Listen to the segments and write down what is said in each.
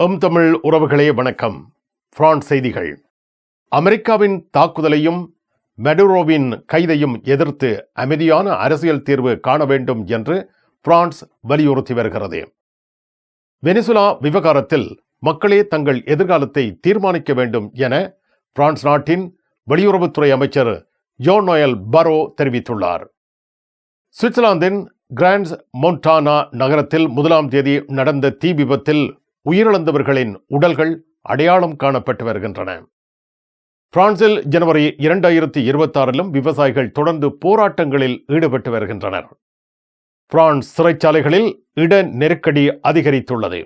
தமிழ் உறவுகளே வணக்கம். பிரான்ஸ் செய்திகள். அமெரிக்காவின் தாக்குதலையும் மெடுரோவின் கைதையும் எதிர்த்து அமைதியான அரசியல் தீர்வு காண வேண்டும் என்று பிரான்ஸ் வலியுறுத்தி வருகிறது. வெனிசுலா விவகாரத்தில் மக்களே தங்கள் எதிர்காலத்தை தீர்மானிக்க வேண்டும் என பிரான்ஸ் நாட்டின் வெளியுறவுத்துறை அமைச்சர் ஜோன் நோயல் பரோ தெரிவித்துள்ளார். சுவிட்சர்லாந்தின் கிராண்ட்ஸ் மொன்டானா நகரத்தில் 1ஆம் தேதி நடந்த தீ விபத்தில் உயிரிழந்தவர்களின் உடல்கள் அடையாளம் காணப்பட்டு வருகின்றன. பிரான்சில் ஜனவரி 2026 விவசாயிகள் தொடர்ந்து போராட்டங்களில் ஈடுபட்டு வருகின்றனர். பிரான்ஸ் சிறைச்சாலைகளில் இட நெருக்கடி அதிகரித்துள்ளது.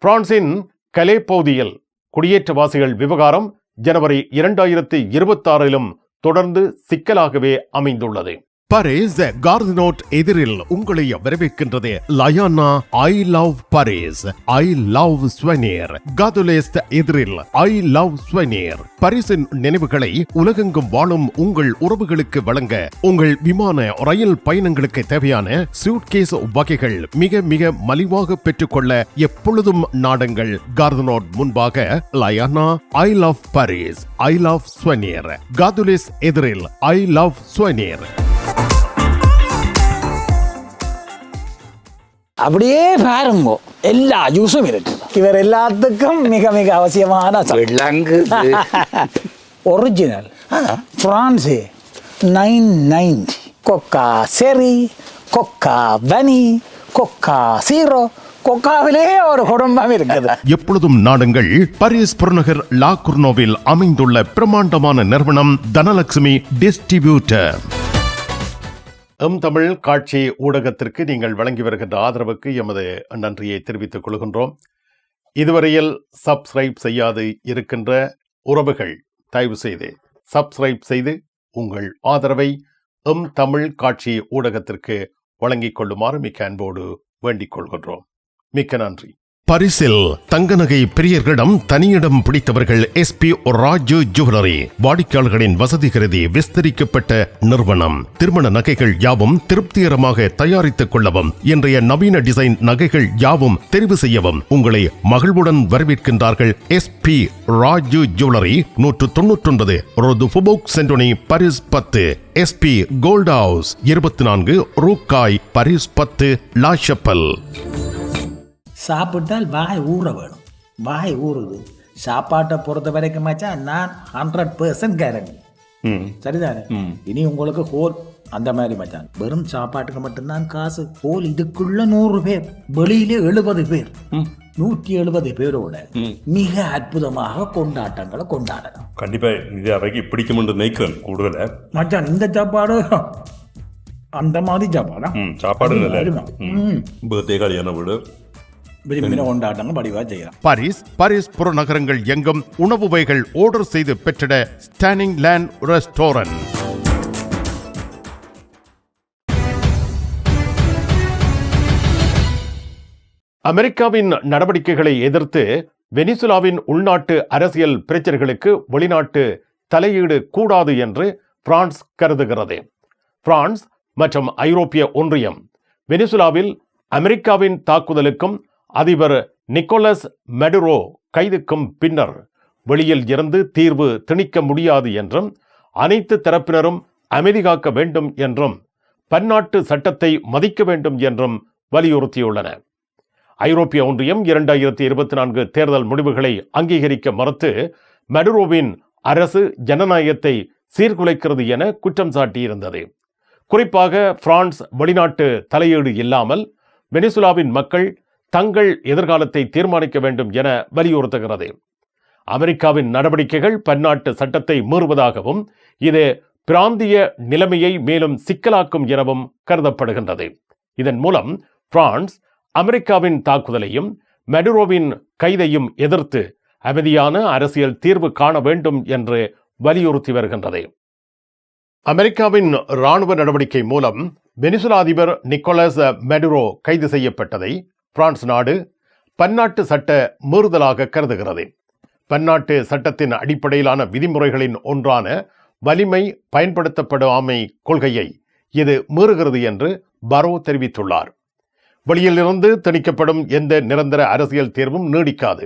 பிரான்சின் கலே பகுதியில் குடியேற்றவாசிகள் விவகாரம் ஜனவரி 2026 தொடர்ந்து சிக்கலாகவே அமைந்துள்ளது. பாரிஸ் கார்தினோட் எதிரில் உங்களை வரவேற்கின்றது லயானா I love Paris, I love souvenir. காதுலேஸ்ட் எதிரில் ஐ லவ் ஸ்வெனிர். பாரிஸின் நினைவுகளை உலகெங்கும் வாழும் உங்கள் உறவுகளுக்கு வழங்க உங்கள் விமான ரயில் பயணங்களுக்கு தேவையான சூட்கேஸ் வகைகள் மிக மிக மலிவாக பெற்றுக்கொள்ள எப்பொழுதும் நாடுங்கள். கார்தினோட் முன்பாக லயானா I love Paris, I love souvenir. காதுலேஸ் எதிரில் ஐ லவ் ஸ்வெனிர். அப்படியே பாருங்க, எல்லா ஜூஸும் இருக்கு. இவர் எல்லாத்துக்கும் மிக மிக அவசியமான ஒரிஜினல் பிரான்ஸ் 990 கொக்கா செரி, கொக்கா வனி, கொக்கா சீரோ. கொக்காவிலே ஒரு குடும்பம் இருக்குது. எப்பொழுதும் நாடுங்கள் பாரிஸ் புறநகர் லா குர்னோவில் அமைந்துள்ள பிரமாண்டமான நிறுவனம் தனலட்சுமி டிஸ்ட்ரிபியூட்டர். தமிழ் காட்சி ஊடகத்திற்கு நீங்கள் வழங்கி வருகின்ற ஆதரவுக்கு எமது நன்றியை தெரிவித்துக் கொள்கின்றோம். இதுவரையில் சப்ஸ்கிரைப் செய்யாது இருக்கின்ற உறவுகள் தயவு செய்து சப்ஸ்கிரைப் செய்து உங்கள் ஆதரவை தமிழ் காட்சி ஊடகத்திற்கு வழங்கிக் கொள்ளுமாறு மிக்க அன்போடு வேண்டிக் கொள்கின்றோம். மிக்க நன்றி. பாரிஸில் தங்க நகை பிரியர்களிடம் தனியிடம் பிடித்தவர்கள் SP ராஜு ஜுவல்லரி. வாடிக்கையாளர்களின் வசதி கருதி விஸ்தரிக்கப்பட்ட நிறுவனம். திருமண நகைகள் யாவும் திருப்திகரமாக தயாரித்துக் கொள்ளவும், இன்றைய நவீன டிசைன் நகைகள் யாவும் தெரிவு செய்யவும் உங்களை மகிழ்வுடன் வரவேற்கின்றார்கள். SP Raju jewellery, 199 rue du Faubourg Saint-Denis, Paris 10. SP gold house, 24 ரூகாய், பாரிஸ் 10, லா ஷப்பல். சாப்பிட்டால் வாய் ஊற வேணும். வாய் ஊறுது. சாப்பாட்டை பொறுத்த வரைக்கும் நான் 100% கேரண்டி. சரிதானே? இனி உங்களுக்கு ஹோல் அந்த மாதிரி மச்சான். வெறும் சாப்பாட்டுக்கு மட்டும்தான் காசு. ஹோல் இதுக்குள்ள 100 பேர், வெளியிலே 70 பேர், 170 பேரோட மிக அற்புதமாக கொண்டாட்டங்களை கொண்டாடலாம். கண்டிப்பா இது அவைக்கு பிடிக்கும் நினைக்கிறேன். கூடுதல மச்சான் இந்த சாப்பாடு அந்த மாதிரி சாப்பாடா? சாப்பாடு பர்த்டே கல்யாண வீடு பாரிஸ் புறநகரங்கள் எங்கும் உணவு வகைகள் ஆர்டர் செய்து பெற்றிட ஸ்டாண்டிங் லேண்ட் ரெஸ்டாரண்ட். அமெரிக்காவின் நடவடிக்கைகளை எதிர்த்து வெனிசுலாவின் உள்நாட்டு அரசியல் பிரச்சனைகளுக்கு வெளிநாட்டு தலையீடு கூடாது என்று பிரான்ஸ் கருதுகிறது. பிரான்ஸ் மற்றும் ஐரோப்பிய ஒன்றியம் வெனிசுலாவில் அமெரிக்காவின் தாக்குதலுக்கும் அதிபர் நிக்கோலஸ் மெடுரோ கைதுக்கும் பின்னர் வெளியில் இருந்து தீர்வு திணிக்க முடியாது என்றும், அனைத்து தரப்பினரும் அமைதி காக்க வேண்டும் என்றும், பன்னாட்டு சட்டத்தை மதிக்க வேண்டும் என்றும் வலியுறுத்தியுள்ளன. ஐரோப்பிய ஒன்றியம் 2024 தேர்தல் முடிவுகளை அங்கீகரிக்க மறுத்து மெடுரோவின் அரசு ஜனநாயகத்தை சீர்குலைக்கிறது என குற்றம் சாட்டியிருந்தது. குறிப்பாக பிரான்ஸ் வெளிநாட்டு தலையீடு இல்லாமல் வெனிசுலாவின் மக்கள் தங்கள் எதிர்காலத்தை தீர்மானிக்க வேண்டும் என வலியுறுத்துகிறது. அமெரிக்காவின் நடவடிக்கைகள் பன்னாட்டு சட்டத்தை மீறுவதாகவும், இது பிராந்திய நிலைமையை மேலும் சிக்கலாக்கும் எனவும் கருதப்படுகின்றது. இதன் மூலம் பிரான்ஸ் அமெரிக்காவின் தாக்குதலையும் மெடுரோவின் கைதையும் எதிர்த்து அமைதியான அரசியல் தீர்வு காண வேண்டும் என்று வலியுறுத்தி வருகின்றது. அமெரிக்காவின் இராணுவ நடவடிக்கை மூலம் வெனிசுலா அதிபர் நிக்கோலஸ் மெடுரோ கைது செய்யப்பட்டதை பிரான்ஸ் நாடு பன்னாட்டு சட்ட மீறுதலாக கருதுகிறது. பன்னாட்டு சட்டத்தின் அடிப்படையிலான விதிமுறைகளின் ஒன்றான வலிமை பயன்படுத்தப்படாமை கொள்கையை இது மீறுகிறது என்று பரோ தெரிவித்துள்ளார். வெளியிலிருந்து திணிக்கப்படும் எந்த நிரந்தர அரசியல் தீர்வும் நீடிக்காது.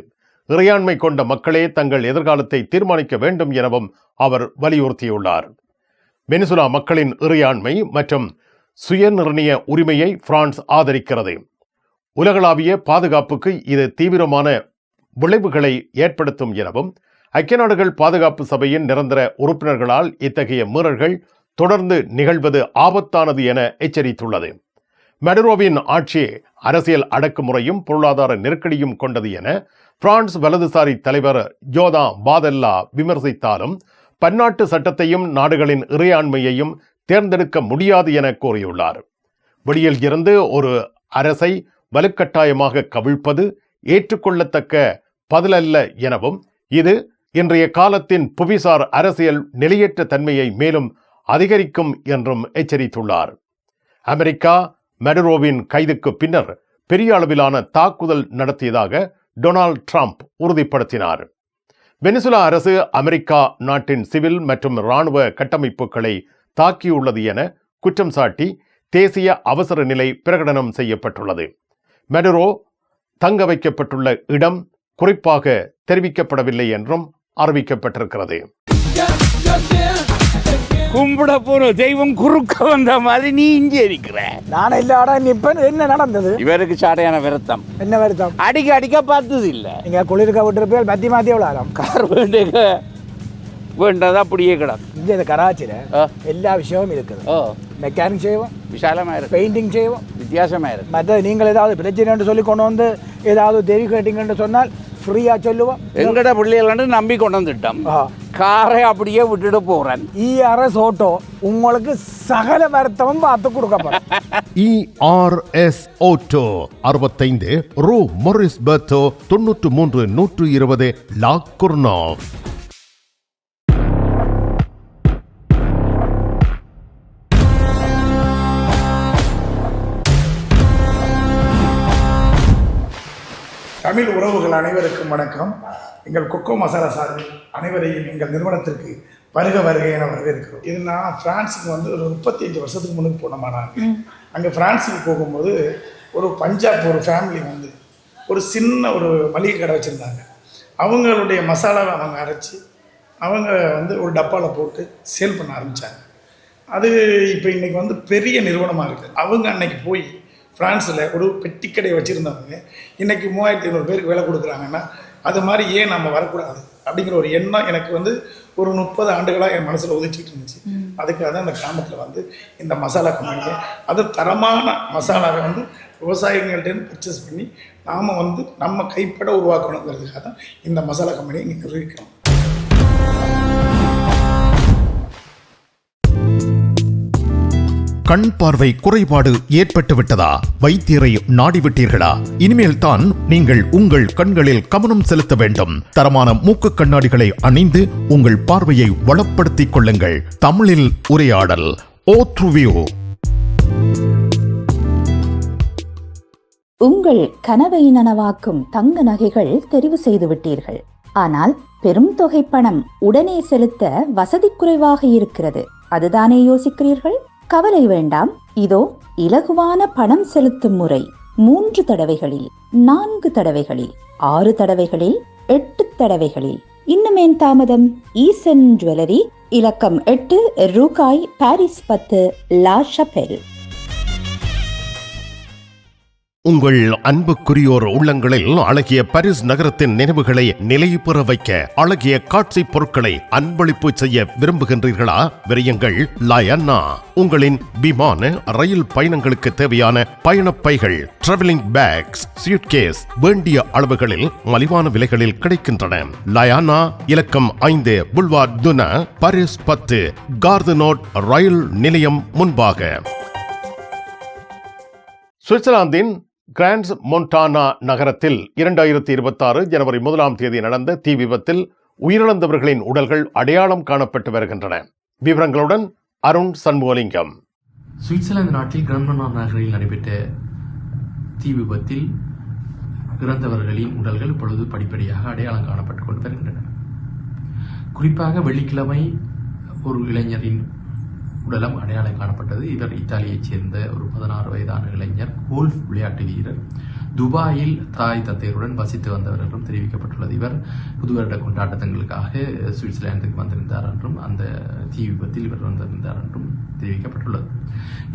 இறையாண்மை கொண்ட மக்களே தங்கள் எதிர்காலத்தை தீர்மானிக்க வேண்டும் எனவும் அவர் வலியுறுத்தியுள்ளார். வெனிசுலா மக்களின் இறையாண்மை மற்றும் சுயநிர்ணய உரிமையை பிரான்ஸ் ஆதரிக்கிறது. உலகளாவிய பாதுகாப்புக்கு இது தீவிரமான விளைவுகளை ஏற்படுத்தும் எனவும் ஐக்கிய நாடுகள் பாதுகாப்பு சபையின் நிரந்தர உறுப்பினர்களால் இத்தகைய மீறல்கள் தொடர்ந்து நிகழ்வது ஆபத்தானது என எச்சரித்துள்ளது. மடுரோவின் ஆட்சி அரசியல் அடக்குமுறையும் பொருளாதார நெருக்கடியும் கொண்டது என பிரான்ஸ் வலதுசாரி தலைவர் ஜோதா பாதெல்லா விமர்சித்தாலும் பன்னாட்டு சட்டத்தையும் நாடுகளின் இறையாண்மையையும் தேர்ந்தெடுக்க முடியாது என கூறியுள்ளார். வெளியில் இருந்து ஒரு அரசை வலுக்கட்டாயமாக கவிழ்ப்பது ஏற்றுக்கொள்ளத்தக்க பதிலல்ல எனவும் இது இன்றைய காலத்தின் புவிசார் அரசியல் நிலையற்ற தன்மையை மேலும் அதிகரிக்கும் என்றும் எச்சரித்துள்ளார். அமெரிக்கா மடுரோவின் கைதுக்கு பின்னர் பெரிய அளவிலான தாக்குதல் நடத்தியதாக டொனால்ட் ட்ரம்ப் உறுதிப்படுத்தினார். வெனிசுலா அரசு அமெரிக்கா நாட்டின் சிவில் மற்றும் இராணுவ கட்டமைப்புகளை தாக்கியுள்ளது என குற்றம் சாட்டி தேசிய அவசர நிலை பிரகடனம் செய்யப்பட்டுள்ளது. மடுரோ தங்க வைக்கப்பட்டுள்ள இடம் குறிப்பாக தெரிவிக்கப்படவில்லை என்றும் அறிவிக்கப்பட்டிருக்கிறது. கும்பிட போற தெய்வம் குறுக்க வந்த மாதிரி நீ இங்கே இருக்கிற. நான் இல்லாடா நிப்பேன். என்ன நடந்தது? இவருக்கு சாடையான வருத்தம். என்ன வருத்தம்? அடிக்க பார்த்தது இல்ல. நீங்க குளிர்க்க விட்டுருப்பேன். பத்தி மாத்தி விளாடம். கார் வேண்டது அப்படியே கிடக்கும். இந்த கராச்சியில எல்லா விஷயமும் இருக்குது. மெக்கானிக் செய்வோம், விசாலமா இருக்கு. பெயிண்டிங் செய்வோம், வித்தியாசமா இருக்கு. மற்ற நீங்கள் ஏதாவது பிரச்சனை சொல்லி கொண்டு வந்து ஏதாவது தேவி கேட்டீங்கன்னு சொன்னால் ஃப்ரீயா சொல்லுவோம். எங்கட பிள்ளைகள் நம்பி கொண்டு வந்துட்டோம். காரை அப்படியே விட்டுட்டு போறேன். ERS ஆட்டோ உங்களுக்கு சகல வருத்தமும் பார்த்து கொடுக்கப்படும். ERS ஆட்டோ 65 ரூ மொரிஸ் பெர்த்தோ 93 120 லா குர்னாவ். தமிழ் உறவுகள் அனைவருக்கும் வணக்கம். எங்கள் கொக்கோ மசாலா சார்பில் அனைவரையும் எங்கள் நிறுவனத்திற்கு வருக என வரவேற்கிறோம். இது நான் பிரான்ஸுக்கு வந்து ஒரு 35 வருஷத்துக்கு முன்னுக்கு போனோமானாங்க. அங்கே பிரான்ஸுக்கு போகும்போது ஒரு பஞ்சாப் ஒரு ஃபேமிலி வந்து ஒரு சின்ன ஒரு மளிகை கடை வச்சுருந்தாங்க. அவங்களுடைய மசாலாவை அவங்க அரைச்சி அவங்க வந்து ஒரு டப்பாவில் போட்டு சேல் பண்ண ஆரம்பித்தாங்க. அது இப்போ இன்றைக்கி வந்து பெரிய நிறுவனமாக இருக்குது. அவங்க அன்னைக்கு போய் ஃப்ரான்ஸில் ஒரு பெட்டி கடையை வச்சுருந்தவங்க இன்றைக்கி 3500 பேருக்கு வேலை கொடுக்குறாங்கன்னா அது மாதிரி ஏன் நம்ம வரக்கூடாது அப்படிங்கிற ஒரு எண்ணம் எனக்கு வந்து ஒரு 30 ஆண்டுகளாக என் மனசில் உதிச்சிட்டு இருந்துச்சு. அதுக்காக தான் இந்த கிராமத்தில் வந்து இந்த மசாலா கம்பெனியை அது தரமான மசாலாவை வந்து விவசாயிகள்கிட்ட பர்ச்சேஸ் பண்ணி நாம் வந்து நம்ம கைப்பட உருவாக்கணுங்கிறதுக்காக தான் இந்த மசாலா கம்பெனியை இங்கே நிர்வகிக்கிறோம். கண் பார்வை குறைபாடு ஏற்பட்டு விட்டதா? வைத்தியரை நாடிவிட்டீர்களா? இனிமேல் தான் நீங்கள் உங்கள் கண்களில் கவனம் செலுத்த வேண்டும். தரமான மூக்கு கண்ணாடிகளை அணிந்து உங்கள் பார்வையை வளப்படுத்திக் கொள்ளுங்கள். தமிழில் உரையாடல் ஓத்ருவியூ. உங்கள் கனவை நனவாக்கும் தங்க நகைகள் தெரிவு செய்து விட்டீர்கள். ஆனால் பெரும் தொகை பணம் உடனே செலுத்த வசதி குறைவாக இருக்கிறது. அதுதானே யோசிக்கிறீர்கள்? கவலை வேண்டாம். இதோ இலகுவான பணம் செலுத்தும் முறை. 3 தடவைகளில், 4 தடவைகளில், 6 தடவைகளில், 8 தடவைகளில். இன்னுமேன் தாமதம்? ஈசன் ஜுவல்லரி, இலக்கம் 8, ரூகாய், பாரிஸ் 10, லா ஷபெல். உங்கள் அன்புக்குரியோர் உள்ளங்களில் அழகிய பாரிஸ் நகரத்தின் நினைவுகளை நிலைவு பெற வைக்க அழகிய காட்சி பொருட்களை அன்பளிப்பு செய்ய விரும்புகின்றீர்களா? விரையுங்கள் லயன்னா. உங்களின் விமான ரயில் பயணங்களுக்கு தேவையான பயணப்பைகள், டிராவலிங் பேக்ஸ், சூட்கேஸ் வேண்டிய அளவுகளில் மலிவான விலைகளில் கிடைக்கின்றன. லயானா, இலக்கம் 5, புல்வார்ட் துனா, பாரிஸ் 10, கார்தனோட் ரயில் நிலையம் முன்பாக. சுவிட்சர்லாந்தின் கிராண்ட்ஸ் மொன்டானா நகரத்தில் 2026 ஜனவரி 1ஆம் தேதி நடந்த தீ விபத்தில் உயிரிழந்தவர்களின் உடல்கள் அடையாளம் காணப்பட்டு வருகின்றன. விவரங்களுடன் அருண் சண்முகலிங்கம். சுவிட்சர்லாந்து நாட்டில் கிராண்ட்மொன்டானா நகரில் நடைபெற்ற தீ விபத்தில் இறந்தவர்களின் உடல்கள் இப்பொழுது படிப்படியாக அடையாளம் காணப்பட்டுக் கொண்டு வருகின்றன. குறிப்பாக வெள்ளிக்கிழமை ஒரு இளைஞரின் உடலம் அடையாளம் காணப்பட்டது. இவர் இத்தாலியைச் சேர்ந்த ஒரு 16 வயதான இளைஞர், கோல்ஃப் விளையாட்டு வீரர், துபாயில் தாய் தந்தையருடன் வசித்து வந்தவர் என்றும் தெரிவிக்கப்பட்டுள்ளது. இவர் புது வருட கொண்டாட்டங்களுக்காக சுவிட்சர்லாந்துக்கு வந்திருந்தார் என்றும் அந்த தீ விபத்தில் இவர் வந்திருந்தார் என்றும் தெரிவிக்கப்பட்டுள்ளது.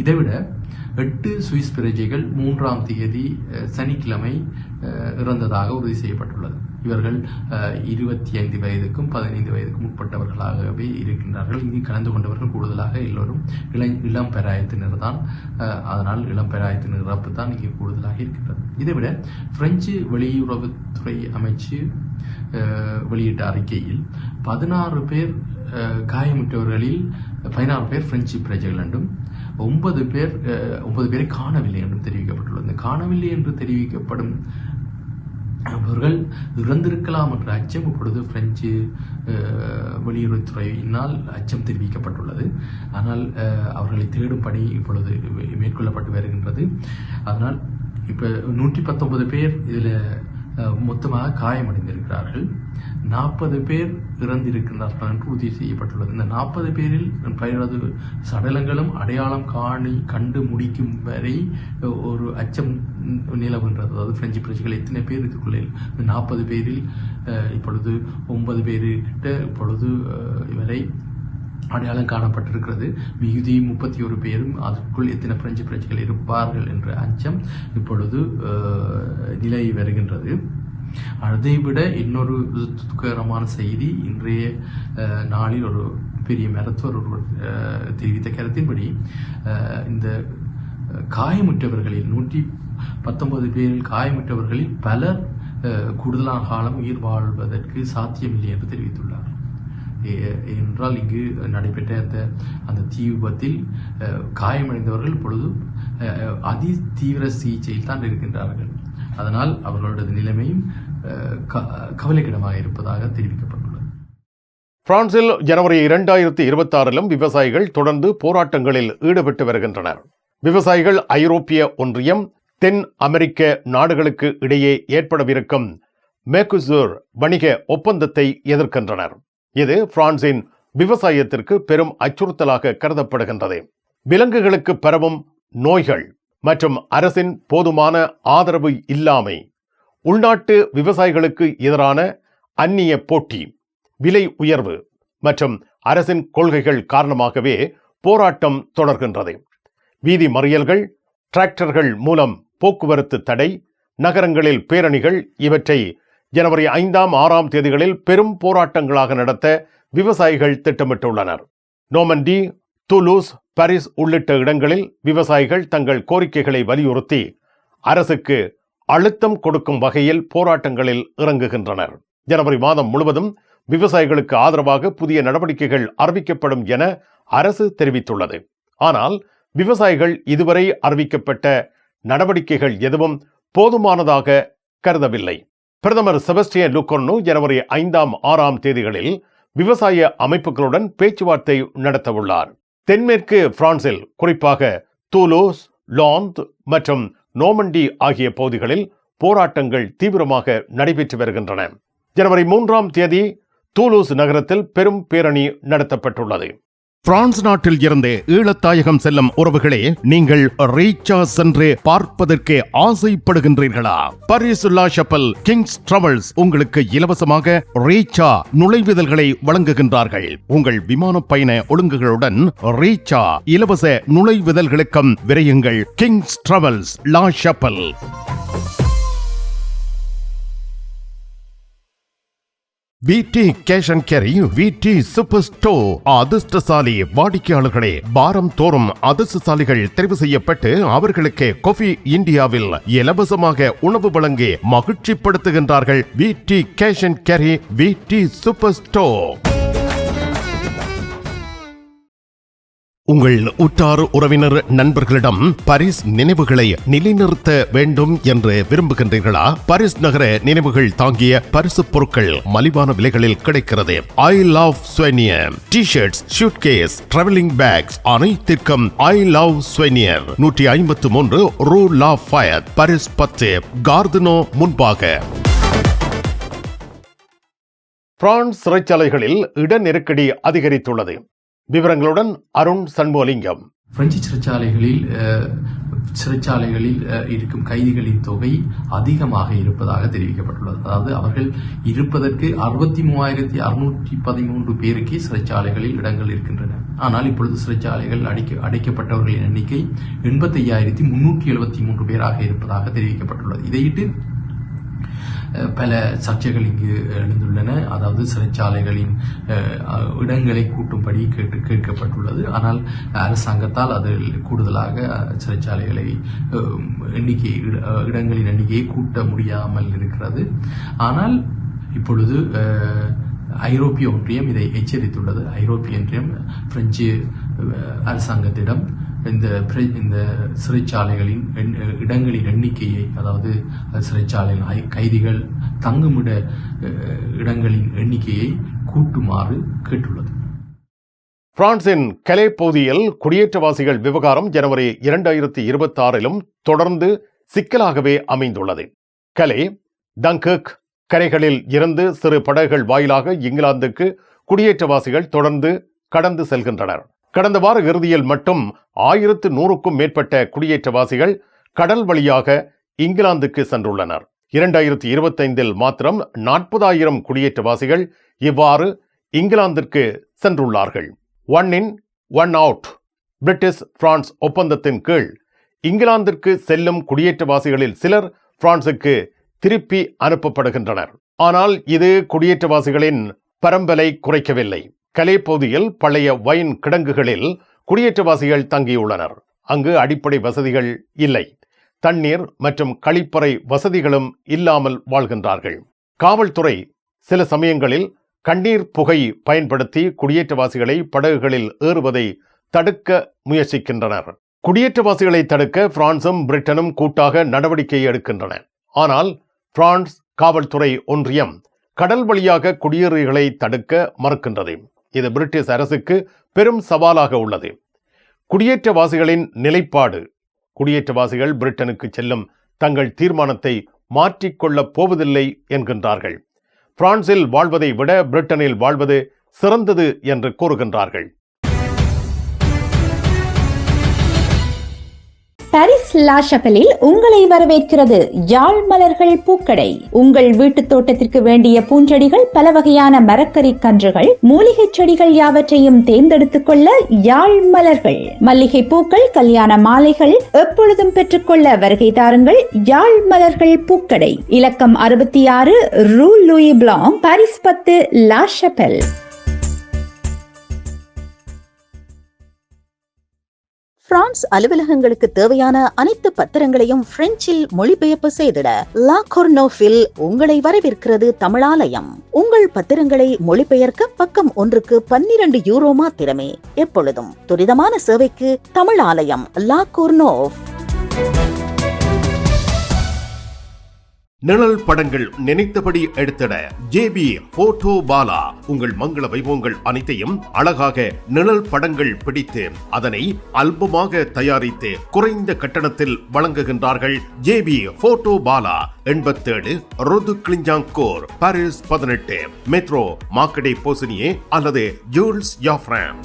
இதைவிட 8 சுவிஸ் பிரஜைகள் 3ஆம் தேதி சனிக்கிழமை இறந்ததாக உறுதி செய்யப்பட்டுள்ளது. இவர்கள் 25 வயதுக்கும் 15 வயதுக்கும் உட்பட்டவர்களாகவே இருக்கின்றார்கள். இங்கு கலந்து கொண்டவர்கள் கூடுதலாக எல்லோரும் இளம் பெராயத்தினர் தான். அதனால் இளம் பெராயத்தினர் இறப்பு தான் இங்கே கூடுதலாக இருக்கின்றது. இதைவிட பிரெஞ்சு வெளியுறவுத்துறை அமைச்சு வெளியிட்ட அறிக்கையில் 16 பேர் காயமுற்றவர்களில் 16 பேர் பிரெஞ்சு பிரஜைகள் என்றும் 9 பேரை காணவில்லை என்றும் தெரிவிக்கப்பட்டுள்ளது. காணவில்லை என்று தெரிவிக்கப்படும் அவர்கள் இறந்திருக்கலாம் என்ற அச்சம் இப்பொழுது பிரெஞ்சு வெளியுறவுத்துறையினால் அச்சம் தெரிவிக்கப்பட்டுள்ளது. ஆனால் அவர்களை தேடும் பணி இப்பொழுது மேற்கொள்ளப்பட்டு வருகின்றது. அதனால் இப்போ 119 பேர் இதில் மொத்தமாக காயமடைந்திருக்கிறார்கள். 40 பேர் இறந்திருக்கிறார்கள் என்று உறுதி செய்யப்பட்டுள்ளது. இந்த 40 பேரில் பலரது சடலங்களும் அடையாளம் கண்டு முடிக்கும் வரை ஒரு அச்சம் நிலவுகின்றது. அதாவது பிரெஞ்சு பிரஜைகள் எத்தனை பேர் இதுக்குள்ளே 40 பேரில் இப்பொழுது 9 பேர்கிட்ட இப்பொழுது இவரை அடையாளம் காணப்பட்டிருக்கிறது. மிகுதி 31 பேரும் அதற்குள் எத்தனை பிரெஞ்சு பிரஜைகள் இருப்பார்கள் என்ற அச்சம் இப்பொழுது நிலை வருகின்றது. அதைவிட இன்னொரு துக்ககரமான செய்தி, இன்றைய நாளில் ஒரு பெரிய மருத்துவர் ஒருவர் தெரிவித்த கருத்தின்படி இந்த காயமுற்றவர்களில் 119 பேரில் காயமுற்றவர்களில் பலர் கூடுதலான காலம் உயிர் வாழ்வதற்கு சாத்தியமில்லை என்று தெரிவித்துள்ளார். என்றால் இங்கு நடைபெற்ற அந்த தீ விபத்தில் காயமடைந்தவர்கள் இப்பொழுது அதி தீவிர சிகிச்சையில் தான் இருக்கின்றார்கள். அதனால் அவர்களோட நிலைமையும் கவலைக்கிடமாக இருப்பதாக தெரிவிக்கப்பட்டுள்ளது. பிரான்சில் ஜனவரி 2026 விவசாயிகள் தொடர்ந்து போராட்டங்களில் ஈடுபட்டு வருகின்றனர். விவசாயிகள் ஐரோப்பிய ஒன்றியம், தென் அமெரிக்க நாடுகளுக்கு இடையே ஏற்படவிருக்கும் மேர்கோசூர் வணிக ஒப்பந்தத்தை எதிர்க்கின்றனர். இது பிரான்சின் விவசாயத்திற்கு பெரும் அச்சுறுத்தலாக கருதப்படுகின்றது. விலங்குகளுக்கு பரவும் நோய்கள் மற்றும் அரசின் போதுமான ஆதரவு இல்லாமை, உள்நாட்டு விவசாயிகளுக்கு எதிரான அந்நிய போட்டி, விலை உயர்வு மற்றும் அரசின் கொள்கைகள் காரணமாகவே போராட்டம் தொடர்கின்றது. வீதி மறியல்கள், டிராக்டர்கள் மூலம் போக்குவரத்து தடை, நகரங்களில் பேரணிகள் இவற்றை ஜனவரி 5, 6 தேதிகளில் பெரும் போராட்டங்களாக நடத்த விவசாயிகள் திட்டமிட்டுள்ளனர். நோமண்டி, துலூஸ், பாரிஸ் உள்ளிட்ட இடங்களில் விவசாயிகள் தங்கள் கோரிக்கைகளை வலியுறுத்தி அரசுக்கு அழுத்தம் கொடுக்கும் வகையில் போராட்டங்களில் இறங்குகின்றனர். ஜனவரி மாதம் முழுவதும் விவசாயிகளுக்கு ஆதரவாக புதிய நடவடிக்கைகள் அறிவிக்கப்படும் என அரசு தெரிவித்துள்ளது. ஆனால் விவசாயிகள் இதுவரை அறிவிக்கப்பட்ட நடவடிக்கைகள் எதுவும் போதுமானதாக கருதவில்லை. பிரதமர் செபஸ்டியன் லுகோர்னோ ஜனவரி 5, 6 தேதிகளில் விவசாய அமைப்புகளுடன் பேச்சுவார்த்தை நடத்தவுள்ளார். தென்மேற்கு பிரான்சில் குறிப்பாக தூலூஸ், லாந்து மற்றும் நோமண்டி ஆகிய பகுதிகளில் போராட்டங்கள் தீவிரமாக நடைபெற்று வருகின்றன. ஜனவரி 3 தேதி தூலூஸ் நகரத்தில் பெரும் பேரணி நடத்தப்பட்டுள்ளது. பிரான்ஸ் நாட்டில் இருந்து ஈழத்தாயகம் செல்லும் உறவுகளே, நீங்கள் ரீச்சா சென்று பார்ப்பதற்கு ஆசைப்படுகின்றீர்களா? பாரிஸ் லா ஷப்பல் கிங்ஸ் டிராவல்ஸ் உங்களுக்கு இலவசமாக ரீச்சா நுழைவுதல்களை வழங்குகின்றார்கள். உங்கள் விமான பயண ஒழுங்குகளுடன் ரீச்சா இலவச நுழைவுதல்களுக்கும் விரையுங்கள். கிங்ஸ் டிராவல்ஸ் லா ஷப்பல். விடி கேஷ் அண்ட் கேரி, விடி சூப்பர் ஸ்டோர். அதிர்ஷ்டசாலி வாடிக்கையாளர்களே, வாரம் தோறும் அதிர்ஷ்டசாலிகள் தெரிவு செய்யப்பட்டு அவர்களுக்கு காஃபி இந்தியாவில் இலவசமாக உணவு வழங்கி மகிழ்ச்சிப்படுத்துகின்றார்கள். விடி கேஷ் அண்ட் கேரி, விடி சூப்பர் ஸ்டோர். உங்கள் உற்றார் உறவினர் நண்பர்களிடம் பாரிஸ் நினைவுகளை நிலைநிறுத்த வேண்டும் என்று விரும்புகின்றீர்களா? பாரிஸ் நகர நினைவுகள் தாங்கிய பரிசு பொருட்கள் மலிவான விலைகளில் கிடைக்கிறது. I love souvenir T-shirts, suitcase, travelling packs அனைத்திற்கும் ஐ லவ் ஸ்வெனியர். 153 ரூ லா ஃபயத், பாரிஸ் 10, கார்தினோ முன்பாக. பிரான்ஸ் சிறைச்சாலைகளில் இட நெருக்கடி அதிகரித்துள்ளது. விவரங்களுடன் அருண் சண்முகலிங்கம். பிரெஞ்சு சிறைச்சாலைகளில் இருக்கும் கைதிகளின் தொகை அதிகமாக இருப்பதாக தெரிவிக்கப்பட்டுள்ளது. அதாவது அவர்கள் இருப்பதற்கு 63,613 பேருக்கே சிறைச்சாலைகளில் இடங்கள் இருக்கின்றன. ஆனால் இப்பொழுது சிறைச்சாலைகள் அடைக்கப்பட்டவர்களின் எண்ணிக்கை 85,373 பேராக இருப்பதாக தெரிவிக்கப்பட்டுள்ளது. இதையிட்டு பல சர்ச்சைகள் இங்கு எழுந்துள்ளன. அதாவது சிறைச்சாலைகளின் இடங்களை கூட்டும்படி கேட்கப்பட்டுள்ளது. ஆனால் அரசாங்கத்தால் அதில் கூடுதலாக சிறைச்சாலைகளை இடங்களின் எண்ணிக்கையை கூட்ட முடியாமல் இருக்கிறது. ஆனால் இப்பொழுது ஐரோப்பிய ஒன்றியம் இதை எச்சரித்துள்ளது. ஐரோப்பிய ஒன்றியம் பிரெஞ்சு அரசாங்கத்திடம் இந்த சிறைச்சாலைகளின் இடங்களின் எண்ணிக்கையை, அதாவது சிறைச்சாலையில் கைதிகள் தங்குமிட இடங்களின் எண்ணிக்கையை கூட்டுமாறு கேட்டுள்ளது. பிரான்சின் கலே பகுதியில் குடியேற்றவாசிகள் விவகாரம் ஜனவரி 2026 தொடர்ந்து சிக்கலாகவே அமைந்துள்ளது. கலே, டங்கர்க் கரைகளில் இருந்து சிறு படகுகள் வாயிலாக இங்கிலாந்துக்கு குடியேற்றவாசிகள் தொடர்ந்து கடந்து செல்கின்றனர். கடந்த வார இறுதியில் மட்டும் 1100க்கும் மேற்பட்ட குடியேற்றவாசிகள் கடல் வழியாக இங்கிலாந்துக்கு சென்றுள்ளனர். 2025 மாத்திரம் 40,000 குடியேற்றவாசிகள் இவ்வாறு இங்கிலாந்திற்கு சென்றுள்ளார்கள். One in one out British France ஒப்பந்தத்தின் கீழ் இங்கிலாந்திற்கு செல்லும் குடியேற்றவாசிகளில் சிலர் பிரான்சுக்கு திருப்பி அனுப்பப்படுகின்றனர். ஆனால் இது குடியேற்றவாசிகளின் பரம்பலை குறைக்கவில்லை. கலே பகுதியில் பழைய வைன் கிடங்குகளில் குடியேற்றவாசிகள் தங்கியுள்ளனர். அங்கு அடிப்படை வசதிகள் இல்லை. தண்ணீர் மற்றும் கழிப்பறை வசதிகளும் இல்லாமல் வாழ்கின்றார்கள். காவல்துறை சில சமயங்களில் கண்ணீர் புகை பயன்படுத்தி குடியேற்றவாசிகளை படகுகளில் ஏறுவதை தடுக்க முயற்சிக்கின்றனர். குடியேற்றவாசிகளை தடுக்க பிரான்சும் பிரிட்டனும் கூட்டாக நடவடிக்கை எடுக்கின்றன. ஆனால் பிரான்ஸ் காவல்துறை ஒன்றியம் கடல் வழியாக குடியேறிகளை தடுக்க மறுக்கின்றது. இது பிரிட்டிஷ் அரசுக்கு பெரும் சவாலாக உள்ளது. குடியேற்றவாசிகளின் நிலைப்பாடு. குடியேற்றவாசிகள் பிரிட்டனுக்கு செல்லும் தங்கள் தீர்மானத்தை மாற்றிக்கொள்ளப் போவதில்லை என்கின்றார்கள். பிரான்சில் வாழ்வதை விட பிரிட்டனில் வாழ்வது சிறந்தது என்று கூறுகின்றார்கள். பாரிஸ் லா ஷபெலில் உங்களை வரவேற்கிறது யாழ் மலர்கள் பூக்கடை. உங்கள் வீட்டு தோட்டத்திற்கு வேண்டிய பூஞ்செடிகள், பல வகையான மரக்கறி கன்றுகள், மூலிகை செடிகள் யாவற்றையும் தேர்ந்தெடுத்துக் கொள்ள யாழ் மலர்கள். மல்லிகை பூக்கள், கல்யாண மாலைகள் எப்பொழுதும் பெற்றுக்கொள்ள வருகை தாருங்கள். யாழ் மலர்கள் பூக்கடை, இலக்கம் 66 rue Louis Blanc, Paris 10, La Chapelle. France அலுவலகங்களுக்கு தேவையான அனைத்து பத்திரங்களையும் பிரெஞ்சில் மொழிபெயர்ப்பு செய்திட லா கொர்னோஃபில் உங்களை வரவேற்கிறது தமிழாலயம். உங்கள் பத்திரங்களை மொழிபெயர்க்க பக்கம் ஒன்றுக்கு 12 யூரோ மாத்திரமே. எப்பொழுதும் துரிதமான சேவைக்கு தமிழாலயம், லா கொர்னோஃப். நிழல் படங்கள் நினைத்தபடி எடுத்திட ஜேபி போட்டோ பாலா. உங்கள் மங்கள வைபவங்கள் அனைத்தையும் அழகாக நிழல் படங்கள் பிடித்து அதனை ஆல்பமாக தயாரித்து குறைந்த கட்டணத்தில் வழங்குகின்றார்கள். JP photo Bala 87 rue de Clignancourt, Paris 18, metro Marcadet Poissonniers அல்லது ஜூல்ஸ் யாஃப்ரான்.